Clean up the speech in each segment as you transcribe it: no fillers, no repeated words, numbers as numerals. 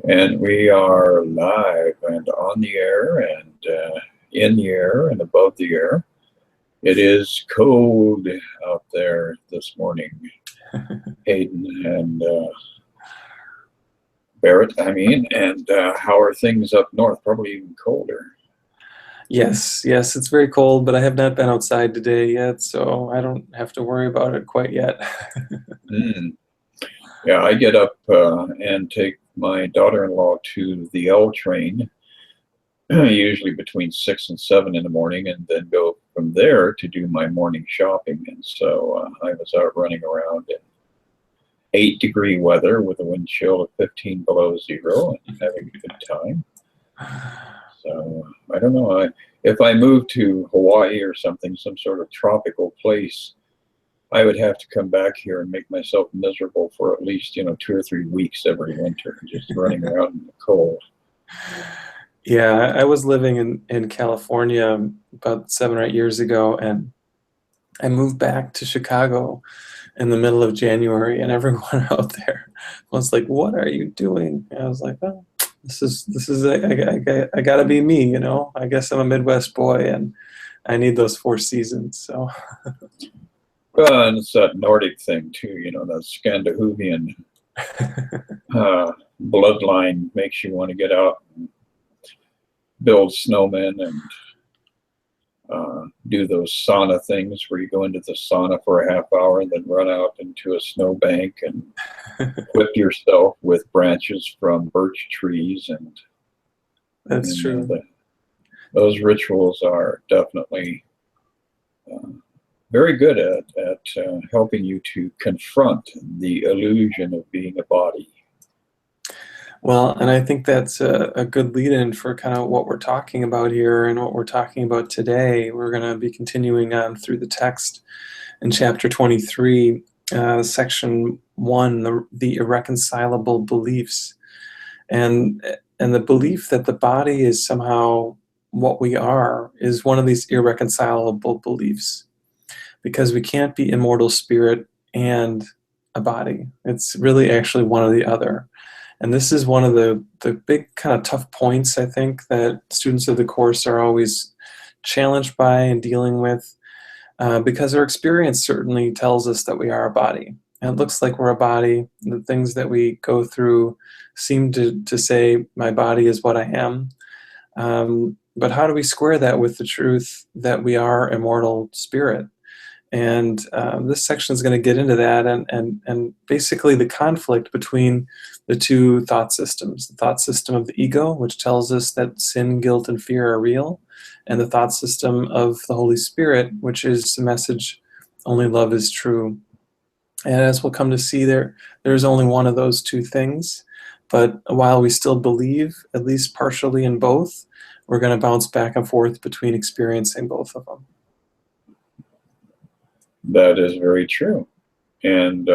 And we are live and on the air and in the air and above the air. It is cold out there this morning, Hayden and Barrett, and how are things up north? Probably even colder. Yes, it's very cold, but I have not been outside today yet, so I don't have to worry about it quite yet. Mm. Yeah, I get up and take my daughter-in-law to the L train, usually between 6 and 7 in the morning, and then go from there to do my morning shopping. And so I was out running around in 8-degree weather with a wind chill of 15 below zero and having a good time. So I don't know. If I moved to Hawaii or something, some sort of tropical place, I would have to come back here and make myself miserable for at least 2 or 3 weeks every winter, just running around in the cold. Yeah, I was living in California about 7 or 8 years ago, and I moved back to Chicago in the middle of January, and everyone out there was like, "What are you doing?" And I was like, "Oh, this is I gotta be me, you know. I guess I'm a Midwest boy, and I need those 4 seasons." So Well, and it's that Nordic thing too, that Scandinavian bloodline makes you want to get out and build snowmen and do those sauna things where you go into the sauna for a half hour and then run out into a snowbank and whip yourself with branches from birch trees. And, that's true. those rituals are definitely uh, very good at helping you to confront the illusion of being a body. Well, and I think that's a good lead-in for kind of what we're talking about here and what we're talking about today. We're going to be continuing on through the text in chapter 23, section 1, the irreconcilable beliefs. And the belief that the body is somehow what we are is one of these irreconcilable beliefs, because we can't be immortal spirit and a body. It's really actually one or the other. And this is one of the big kind of tough points, I think, that students of the course are always challenged by and dealing with, because our experience certainly tells us that we are a body. And it looks like we're a body. The things that we go through seem to say, my body is what I am. But how do we square that with the truth that we are immortal spirit? And this section is going to get into that and basically the conflict between the two thought systems. The thought system of the ego, which tells us that sin, guilt, and fear are real, and the thought system of the Holy Spirit, which is the message, only love is true. And as we'll come to see, there's only one of those two things. But while we still believe, at least partially in both, we're going to bounce back and forth between experiencing both of them. That is very true. And,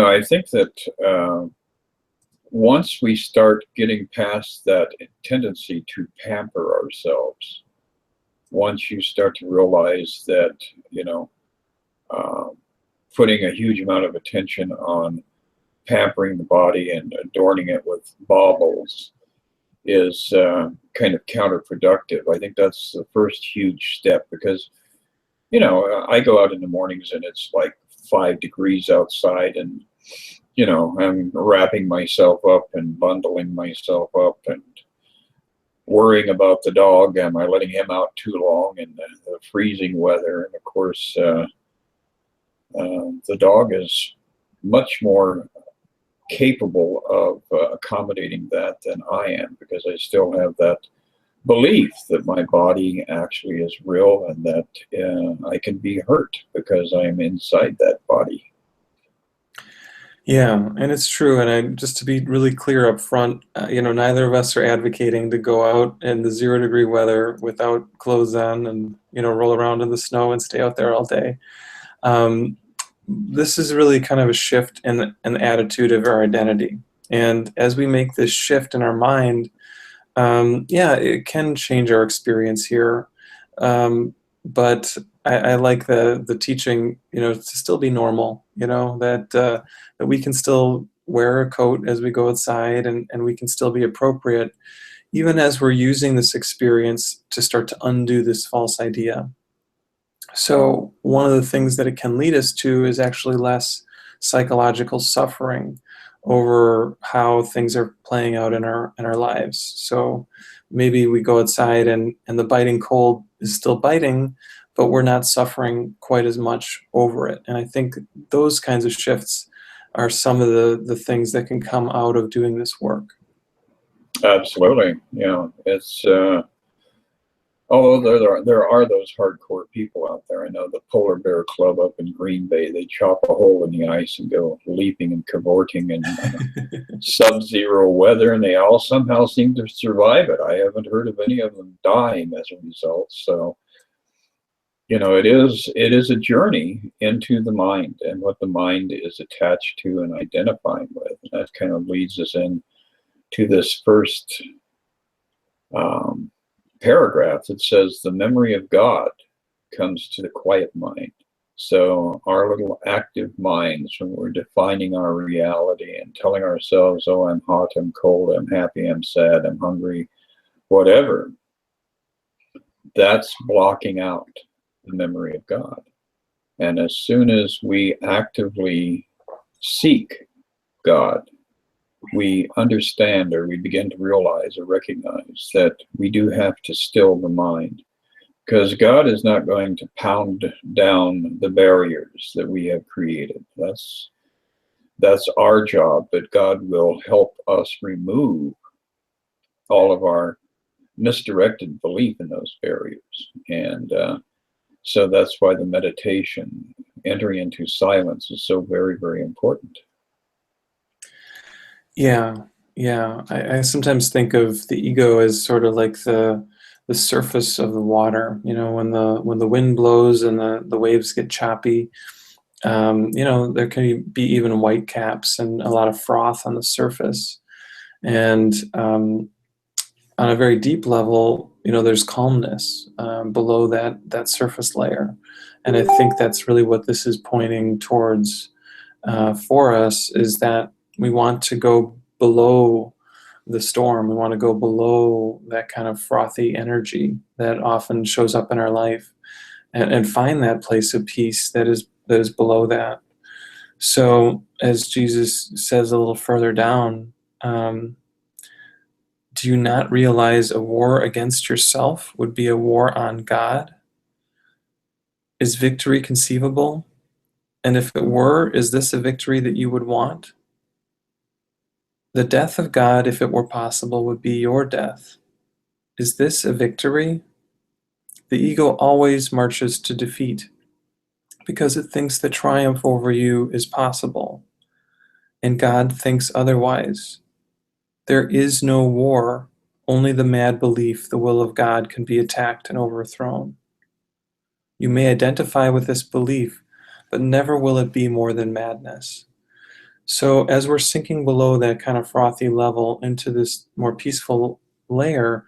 I think that once we start getting past that tendency to pamper ourselves, once you start to realize that, uh, putting a huge amount of attention on pampering the body and adorning it with baubles is kind of counterproductive. I think that's the first huge step because I go out in the mornings and it's like 5 degrees outside, and I'm wrapping myself up and bundling myself up and worrying about the dog. Am I letting him out too long in the freezing weather? And of course, the dog is much more capable of accommodating that than I am, because I still have that belief that my body actually is real and that I can be hurt because I'm inside that body. Yeah, and it's true. And just to be really clear up front, neither of us are advocating to go out in the 0-degree weather without clothes on and, roll around in the snow and stay out there all day. This is really kind of a shift in the attitude of our identity. And as we make this shift in our mind, it can change our experience here. But I like the teaching, to still be normal, that we can still wear a coat as we go outside, and we can still be appropriate, even as we're using this experience to start to undo this false idea. So one of the things that it can lead us to is actually less psychological suffering over how things are playing out in our lives. So maybe we go outside and the biting cold is still biting, but we're not suffering quite as much over it. And I think those kinds of shifts are some of the things that can come out of doing this work. Absolutely. It's although there are those hardcore people out there. I know the Polar Bear Club up in Green Bay, they chop a hole in the ice and go leaping and cavorting in sub-zero weather, and they all somehow seem to survive it. I haven't heard of any of them dying as a result. So, it is a journey into the mind and what the mind is attached to and identifying with. And that kind of leads us in to this first paragraph that says the memory of God comes to the quiet mind. So our little active minds, when we're defining our reality and telling ourselves, oh, I'm hot, I'm cold, I'm happy, I'm sad, I'm hungry, whatever, that's blocking out the memory of God. And as soon as we actively seek God, we understand, or we begin to realize or recognize that we do have to still the mind, because God is not going to pound down the barriers that we have created. That's our job, but God will help us remove all of our misdirected belief in those barriers. And so that's why the meditation, entering into silence, is so very, very important. Yeah, yeah. I sometimes think of the ego as sort of like the surface of the water. When the wind blows and the waves get choppy, there can be even white caps and a lot of froth on the surface. And on a very deep level, there's calmness below that surface layer. And I think that's really what this is pointing towards for us, is that we want to go below the storm. We want to go below that kind of frothy energy that often shows up in our life, and find that place of peace that is below that. So as Jesus says a little further down, do you not realize a war against yourself would be a war on God? Is victory conceivable? And if it were, is this a victory that you would want? The death of God, if it were possible, would be your death. Is this a victory? The ego always marches to defeat because it thinks the triumph over you is possible, and God thinks otherwise. There is no war, only the mad belief the will of God can be attacked and overthrown. You may identify with this belief, but never will it be more than madness. So as we're sinking below that kind of frothy level into this more peaceful layer,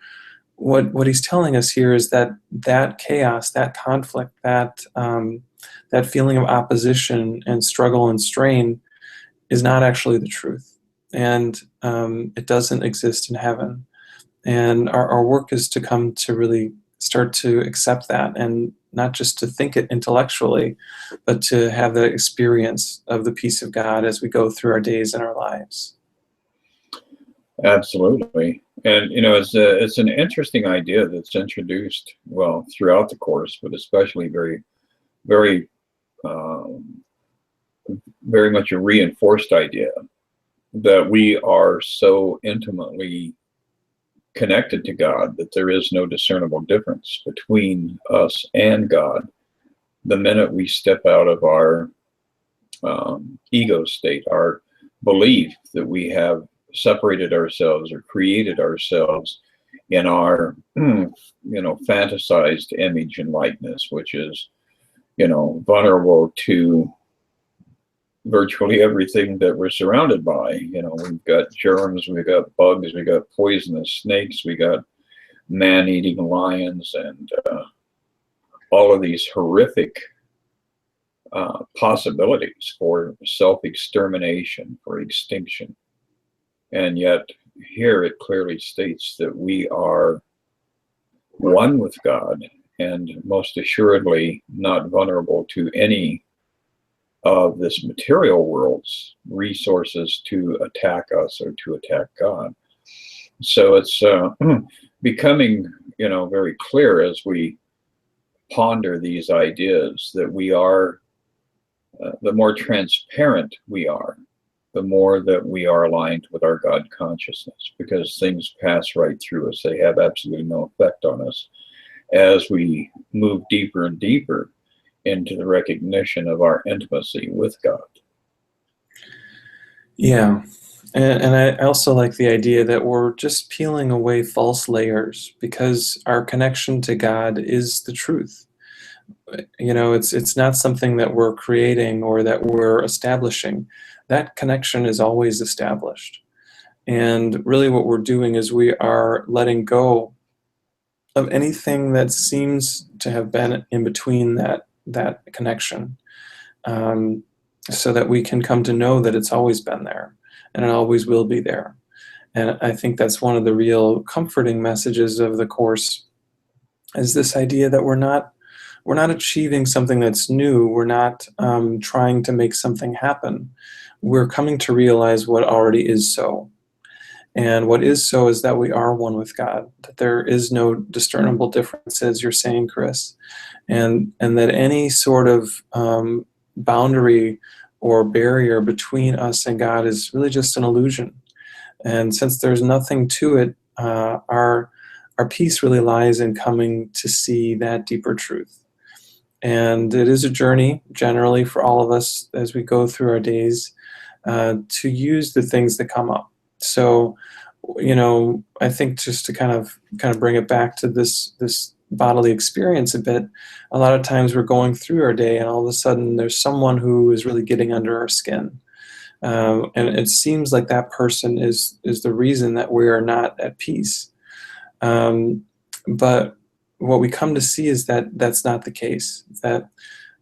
what he's telling us here is that chaos, that conflict, that feeling of opposition and struggle and strain is not actually the truth. And it doesn't exist in heaven. And our work is to come to really start to accept that, and not just to think it intellectually, but to have the experience of the peace of God as we go through our days and our lives. Absolutely. And, it's an interesting idea that's introduced, well, throughout the course, but especially very, very, very much a reinforced idea that we are so intimately connected to God that there is no discernible difference between us and God. The minute we step out of our ego state, our belief that we have separated ourselves or created ourselves in our fantasized image and likeness, which is vulnerable to virtually everything that we're surrounded by. We've got germs, we've got bugs, we've got poisonous snakes, we got man-eating lions, and all of these horrific possibilities for self-extermination, for extinction. And yet here it clearly states that we are one with God, and most assuredly not vulnerable to any of this material world's resources to attack us or to attack God. So it's becoming, very clear as we ponder these ideas that we are, the more transparent we are, the more that we are aligned with our God consciousness, because things pass right through us. They have absolutely no effect on us as we move deeper and deeper into the recognition of our intimacy with God. Yeah. And I also like the idea that we're just peeling away false layers because our connection to God is the truth. It's not something that we're creating or that we're establishing. That connection is always established. And really what we're doing is we are letting go of anything that seems to have been in between that connection, so that we can come to know that it's always been there and it always will be there. And I think that's one of the real comforting messages of the Course, is this idea that we're not achieving something that's new. We're not trying to make something happen. We're coming to realize what already is so. And what is so is that we are one with God, that there is no discernible difference, as you're saying, Chris, and that any sort of boundary or barrier between us and God is really just an illusion. And since there's nothing to it, our peace really lies in coming to see that deeper truth. And it is a journey, generally, for all of us as we go through our days, to use the things that come up. So, I think just to kind of bring it back to this bodily experience a bit, a lot of times we're going through our day and all of a sudden there's someone who is really getting under our skin. And it seems like that person is the reason that we are not at peace. But what we come to see is that that's not the case, that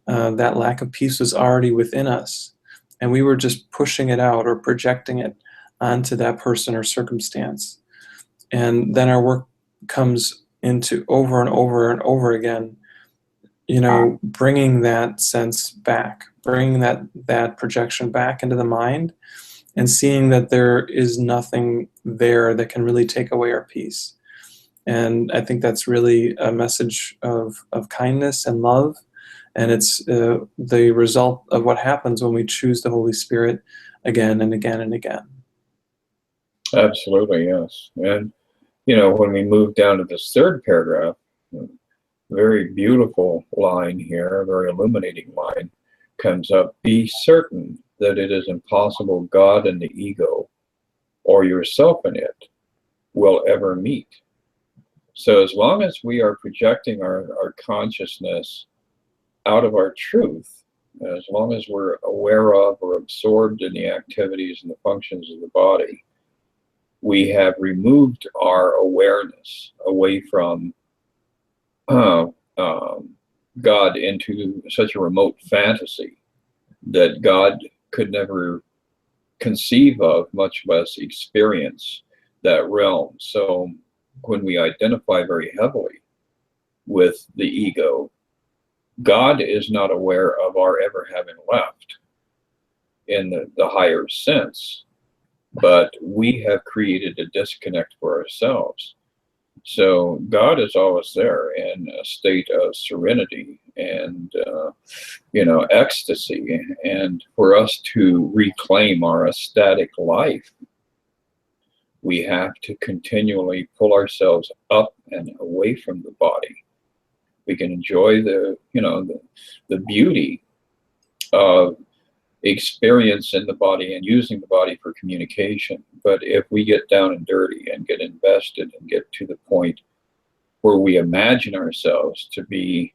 that lack of peace was already within us, and we were just pushing it out or projecting it onto that person or circumstance. And then our work comes into over and over and over again, bringing that sense back, bringing that projection back into the mind, and seeing that there is nothing there that can really take away our peace. And I think that's really a message of kindness and love. And it's the result of what happens when we choose the Holy Spirit again and again and again. Absolutely, yes. And, when we move down to this third paragraph, a very beautiful line here, a very illuminating line comes up. Be certain that it is impossible God and the ego, or yourself in it, will ever meet. So as long as we are projecting our consciousness out of our truth, as long as we're aware of or absorbed in the activities and the functions of the body, we have removed our awareness away from God into such a remote fantasy that God could never conceive of, much less experience that realm. So when we identify very heavily with the ego, God is not aware of our ever having left in the higher sense, but we have created a disconnect for ourselves. So God is always there in a state of serenity and ecstasy. And for us to reclaim our ecstatic life, we have to continually pull ourselves up and away from the body. We can enjoy the beauty of experience in the body and using the body for communication. But if we get down and dirty and get invested and get to the point where we imagine ourselves to be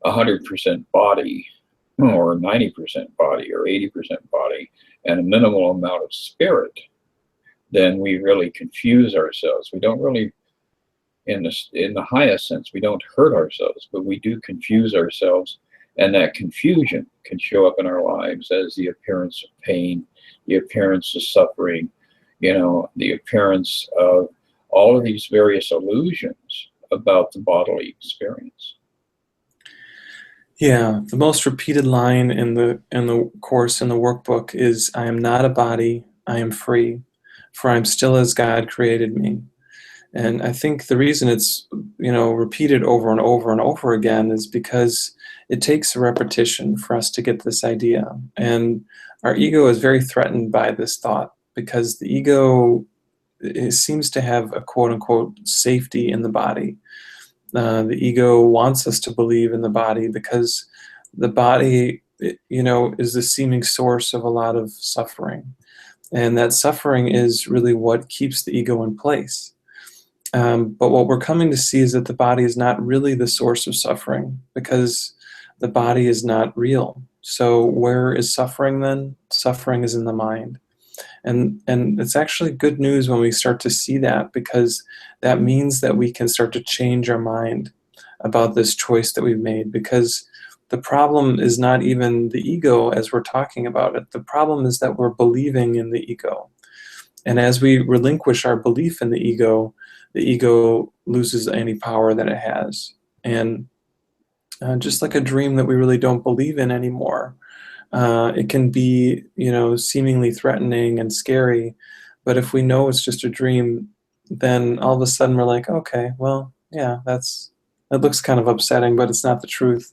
100% body or 90% body or 80% body and a minimal amount of spirit, then we really confuse ourselves. We don't really, in the highest sense, we don't hurt ourselves, but we do confuse ourselves And that confusion can show up in our lives as the appearance of pain, the appearance of suffering, the appearance of all of these various illusions about the bodily experience. Yeah, the most repeated line in the course in the workbook is, "I am not a body, I am free, for I am still as God created me." And I think the reason it's repeated over and over and over again is because it takes a repetition for us to get this idea. And our ego is very threatened by this thought because the ego, it seems to have a quote unquote safety in the body. The ego wants us to believe in the body because the body, is the seeming source of a lot of suffering. And that suffering is really what keeps the ego in place. But what we're coming to see is that the body is not really the source of suffering because the body is not real. So where is suffering then? Suffering is in the mind. And it's actually good news when we start to see that, because that means that we can start to change our mind about this choice that we've made, because the problem is not even the ego as we're talking about it. The problem is that we're believing in the ego. And as we relinquish our belief in the ego loses any power that it has. And just like a dream that we really don't believe in anymore, it can be, seemingly threatening and scary. But if we know it's just a dream, then all of a sudden we're like, okay, well, yeah, that looks kind of upsetting, but it's not the truth.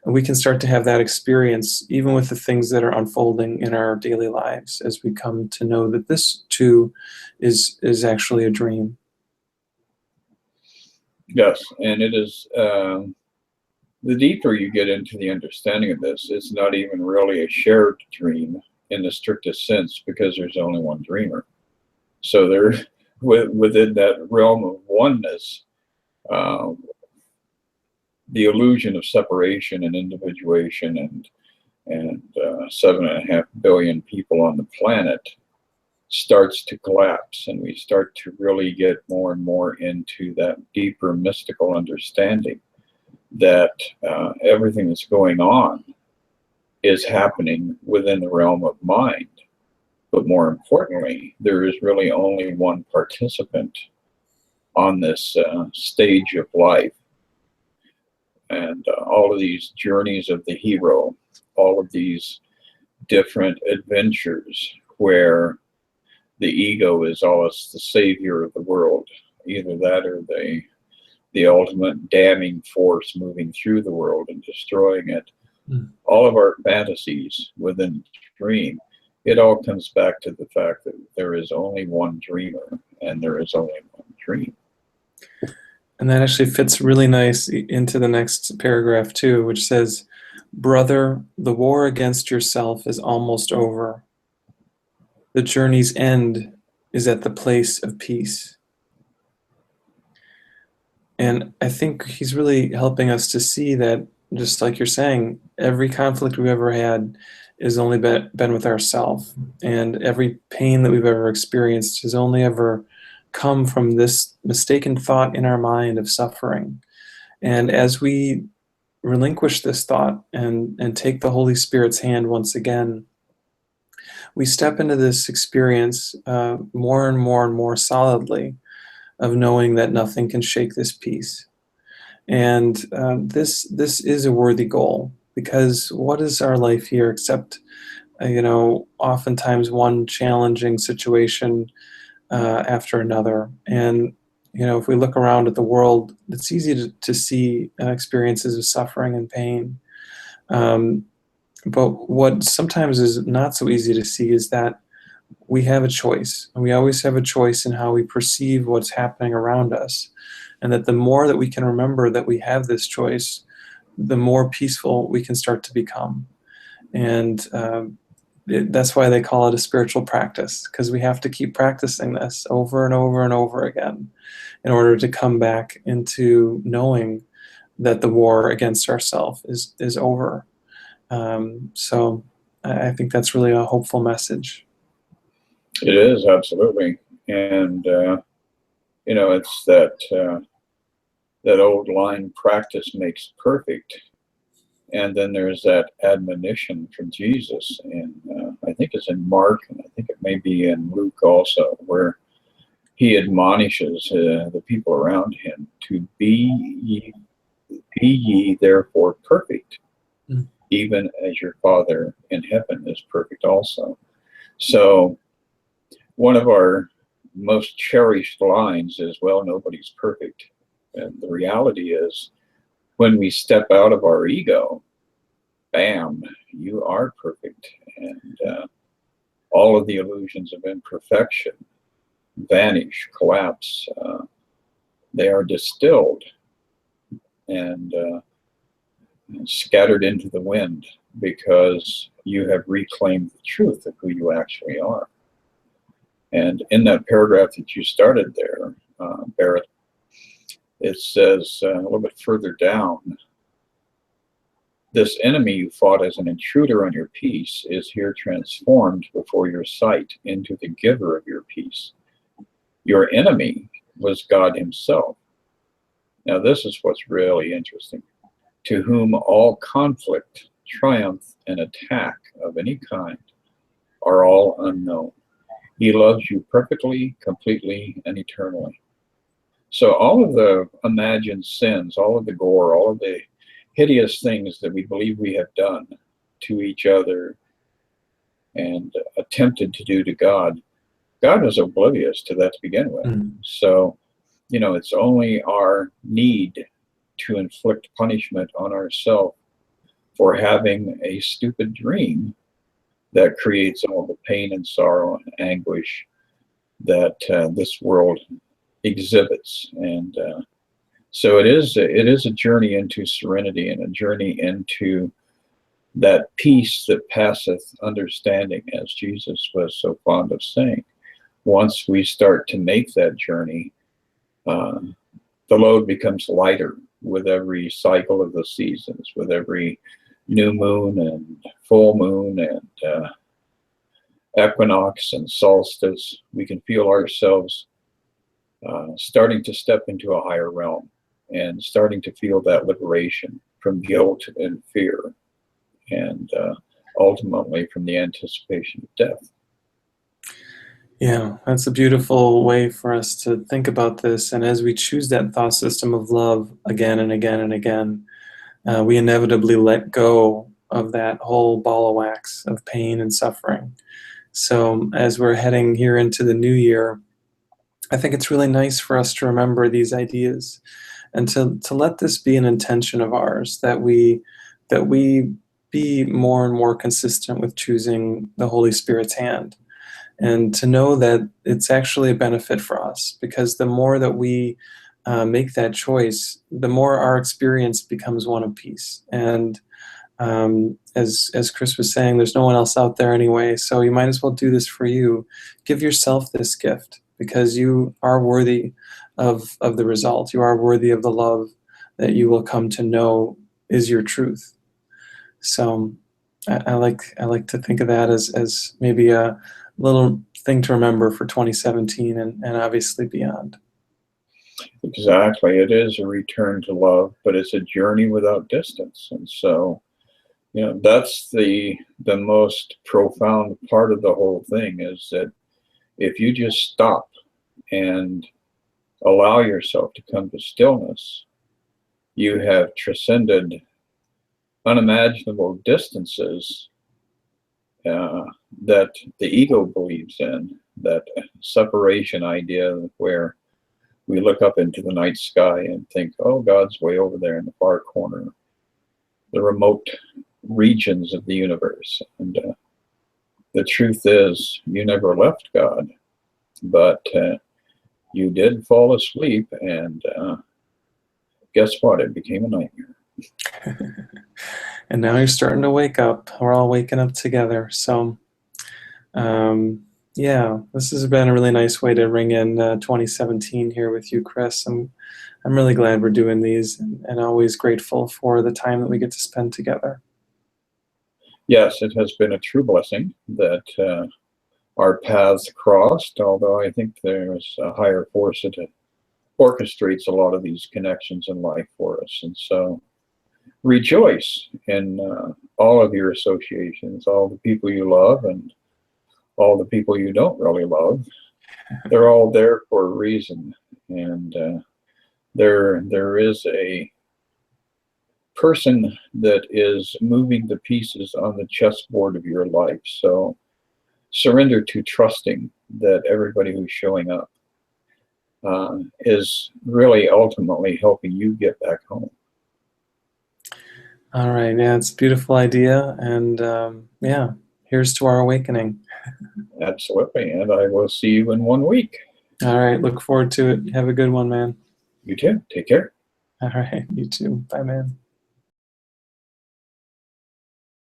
And we can start to have that experience even with the things that are unfolding in our daily lives as we come to know that this too is actually a dream. Yes, and it is, the deeper you get into the understanding of this, it's not even really a shared dream in the strictest sense, because there's only one dreamer. So there, within that realm of oneness, the illusion of separation and individuation and 7.5 billion people on the planet starts to collapse, and we start to really get more and more into that deeper mystical understanding that everything that's going on is happening within the realm of mind. But more importantly, there is really only one participant on this stage of life. And all of these journeys of the hero, all of these different adventures where the ego is always the savior of the world, either that or the ultimate damning force moving through the world and destroying it. All of our fantasies within the dream, it all comes back to the fact that there is only one dreamer and there is only one dream. And that actually fits really nice into the next paragraph too, which says, "Brother, the war against yourself is almost over. The journey's end is at the place of peace." And I think he's really helping us to see that, just like you're saying, every conflict we've ever had has only been with ourselves. And every pain that we've ever experienced has only ever come from this mistaken thought in our mind of suffering. And as we relinquish this thought and take the Holy Spirit's hand once again, we step into this experience more and more and more solidly of knowing that nothing can shake this peace. And this is a worthy goal, because what is our life here except, oftentimes one challenging situation after another. And if we look around at the world, it's easy to see experiences of suffering and pain. But what sometimes is not so easy to see is that we have a choice, and we always have a choice in how we perceive what's happening around us. And that the more that we can remember that we have this choice, the more peaceful we can start to become. And that's why they call it a spiritual practice, because we have to keep practicing this over and over and over again in order to come back into knowing that the war against ourselves is over. So I think that's really a hopeful message. It is, absolutely. And it's that old line, practice makes perfect. And then there's that admonition from Jesus, and I think it's in Mark, and I think it may be in Luke also, where he admonishes the people around him to be ye therefore perfect, even as your Father in heaven is perfect also. So one of our most cherished lines is, well, nobody's perfect. And the reality is, when we step out of our ego, bam, you are perfect. And all of the illusions of imperfection vanish, collapse. They are distilled and scattered into the wind, because you have reclaimed the truth of who you actually are. And in that paragraph that you started there, Barrett, it says a little bit further down, this enemy you fought as an intruder on your peace is here transformed before your sight into the giver of your peace. Your enemy was God himself. Now this is what's really interesting. To whom all conflict, triumph, and attack of any kind are all unknown. He loves you perfectly, completely, and eternally. So all of the imagined sins, all of the gore, all of the hideous things that we believe we have done to each other and attempted to do to God, God was oblivious to that to begin with. So, it's only our need to inflict punishment on ourselves for having a stupid dream that creates all the pain and sorrow and anguish that this world exhibits. And so it is a journey into serenity, and a journey into that peace that passeth understanding, as Jesus was so fond of saying. Once we start to make that journey, the load becomes lighter with every cycle of the seasons, with every new moon and full moon and equinox and solstice. We can feel ourselves starting to step into a higher realm, and starting to feel that liberation from guilt and fear, and ultimately from the anticipation of death. Yeah, that's a beautiful way for us to think about this. And as we choose that thought system of love again and again and again, we inevitably let go of that whole ball of wax of pain and suffering. So as we're heading here into the new year, I think it's really nice for us to remember these ideas, and to let this be an intention of ours, that we be more and more consistent with choosing the Holy Spirit's hand, and to know that it's actually a benefit for us, because the more that we make that choice, the more our experience becomes one of peace. And as Chris was saying, there's no one else out there anyway, so you might as well do this for you. Give yourself this gift, because you are worthy of the result. You are worthy of the love that you will come to know is your truth. So I like to think of that as maybe a little thing to remember for 2017 and obviously beyond. Exactly. It is a return to love, but it's a journey without distance. And so, that's the most profound part of the whole thing, is that if you just stop and allow yourself to come to stillness, you have transcended unimaginable distances that the ego believes in, that separation idea where we look up into the night sky and think, oh, God's way over there in the far corner, the remote regions of the universe. And the truth is, you never left God, but you did fall asleep, and guess what? It became a nightmare. And now you're starting to wake up. We're all waking up together. So, yeah, this has been a really nice way to ring in 2017 here with you, Chris. I'm really glad we're doing these, and always grateful for the time that we get to spend together. Yes, it has been a true blessing that our paths crossed, although I think there's a higher force that orchestrates a lot of these connections in life for us. And so rejoice in all of your associations, all the people you love and all the people you don't really love. They're all there for a reason, and there is a person that is moving the pieces on the chessboard of your life. So surrender to trusting that everybody who's showing up is really ultimately helping you get back home. All right. Yeah, it's a beautiful idea. And yeah, here's to our awakening. Absolutely. And I will see you in 1 week. All right. Look forward to it. Have a good one, man. You too. Take care. All right. You too. Bye, man.